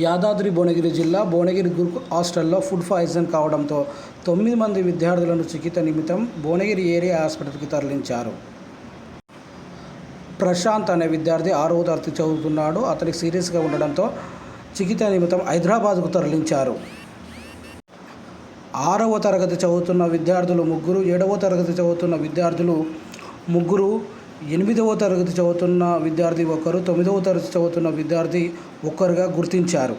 యాదాద్రి భువనగిరి జిల్లా భువనగిరి గురుకుల్ హాస్టల్లో food poison కావడంతో 9 మంది విద్యార్థులను చికిత్స నిమిత్తం భువనగిరి ఏరియా హాస్పిటల్కి తరలించారు. ప్రశాంత్ అనే విద్యార్థి 6వ తరగతి చదువుతున్నాడు. అతనికి సీరియస్గా ఉండడంతో చికిత్స నిమిత్తం హైదరాబాద్కు తరలించారు. 6వ తరగతి చదువుతున్న విద్యార్థులు ముగ్గురు, 7వ తరగతి చదువుతున్న విద్యార్థులు ముగ్గురు, 8వ తరగతి చదువుతున్న విద్యార్థి ఒకరు, 9వ తరగతి చదువుతున్న విద్యార్థి ఒక్కరుగా గుర్తించారు.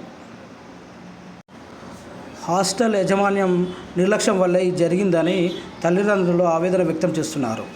హాస్టల్ యాజమాన్యం నిర్లక్ష్యం వల్ల ఇది జరిగిందని తల్లిదండ్రులు ఆవేదన వ్యక్తం చేస్తున్నారు.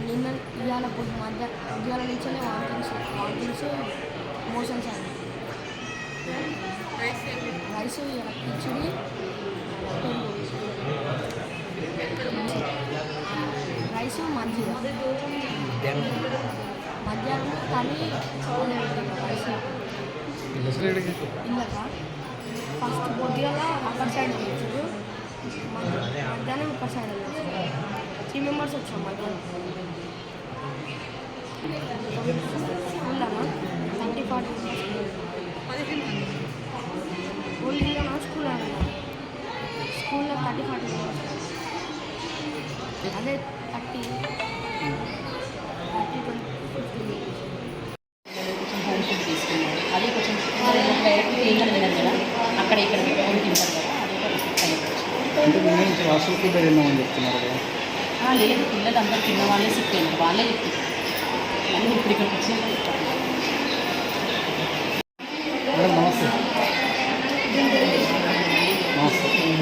నిన్న ఇవాళ ఇవాళ నుంచే వామిటింగ్స్ మోషన్స్ అండి. రైస్ కిచిడి రైస్ మజ్జిగ మధ్యాహ్నం కర్రీ రైస్ ఇల్లక ఫస్ట్ పొద్దుగల అక్కడ సైడ్ వచ్చారు, మధ్యాహ్నం ఇక్కడ సైడ్ వచ్చారు. 3 మెంబర్స్ వచ్చాం మధ్యాహ్నం. స్కూల్లోనా 30-40 ఓన్లీనా స్కూల్లో 30-40 మెంబర్స్, అదే 30-50 తీసుకున్నారు. అదే కొంచెం డైరెక్ట్ ఏం తినదు కదా, అక్కడ ఇక్కడ పెట్టుకొని తింటారు కదా, అదే హాస్టల్ ఫుడ్ తిన్నామని చెప్తున్నారు కదా. లేదు, పిల్లలు అందరూ తిన్న వాళ్ళే సిక్ అయినారు, వాళ్ళే చెప్తారు. మళ్ళీ ఇప్పుడు ఇక్కడికి వచ్చి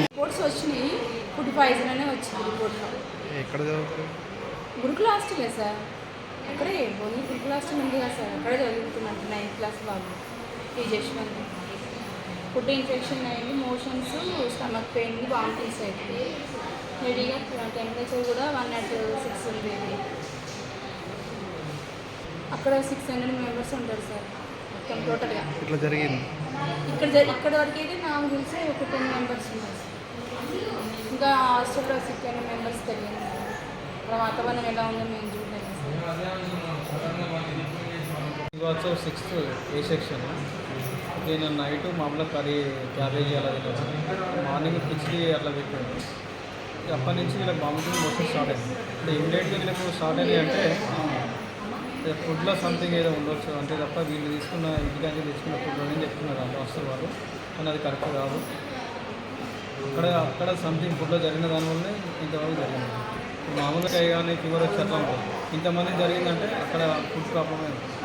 రిపోర్ట్స్ వచ్చినాయి. ఫుడ్ పాయిజన్ అనే వచ్చింది రిపోర్ట్లో. ఎక్కడ చదువుతారు? గురుకుల్ హాస్టలే సార్, అక్కడే ఓన్లీ గురుకుల్ హాస్టల్ ఉంది కదా సార్, అక్కడే చదువుతున్నట్టు 9th క్లాస్ బాబు ఈ జశ్వంత్. ఫుడ్ ఇన్ఫెక్షన్ అయింది, మోషన్స్, స్టమక్ పెయిన్, వామిటింగ్స్ అయింది. హెవీగా టెంపరేచర్ కూడా 106 ఉంది. అక్కడ 600 మెంబర్స్ ఉంటారు సార్ మొత్తం టోటల్గా. ఇట్లా జరిగింది ఇక్కడ వరకు అయితే నాకు తెలిసి ఒక 10 మెంబర్స్ ఉన్నారు. ఇంకా హాస్టల్లో 600 మెంబర్స్ తెలియదు. ఇక్కడ వాతావరణం ఎలా ఉందో మేము చూడలేదు సార్. 6th A section. నేను నైట్ మామూలుగా కర్రీ క్యాబేజీ అలా తిన్నాను, మార్నింగ్ కిచిడి అట్లా పెట్టాను. అప్పటి నుంచి వీళ్ళకి వామిటింగ్ మోషన్ స్టార్ట్ అయింది. అంటే ఇమ్మీడియట్గా వీళ్ళకు స్టార్ట్ అయింది అంటే ఫుడ్లో సంథింగ్ ఏదో ఉండొచ్చు అంతే తప్ప వీళ్ళు తీసుకున్న ఇంటికి తీసుకున్న ఫుడ్లోనే చెప్తున్నారు అంత వస్తారు వాళ్ళు, కానీ అది కరెక్ట్ కాదు. అక్కడ సంథింగ్ ఫుడ్లో జరిగిన దానివల్లనే ఇంతవరకు జరిగింది. మామూలుగా కానీ ఫీవర్ వచ్చి అట్లా ఉంటుంది. ఇంతమంది జరిగిందంటే అక్కడ ఫుడ్ ప్రాబ్లమే ఉంటుంది.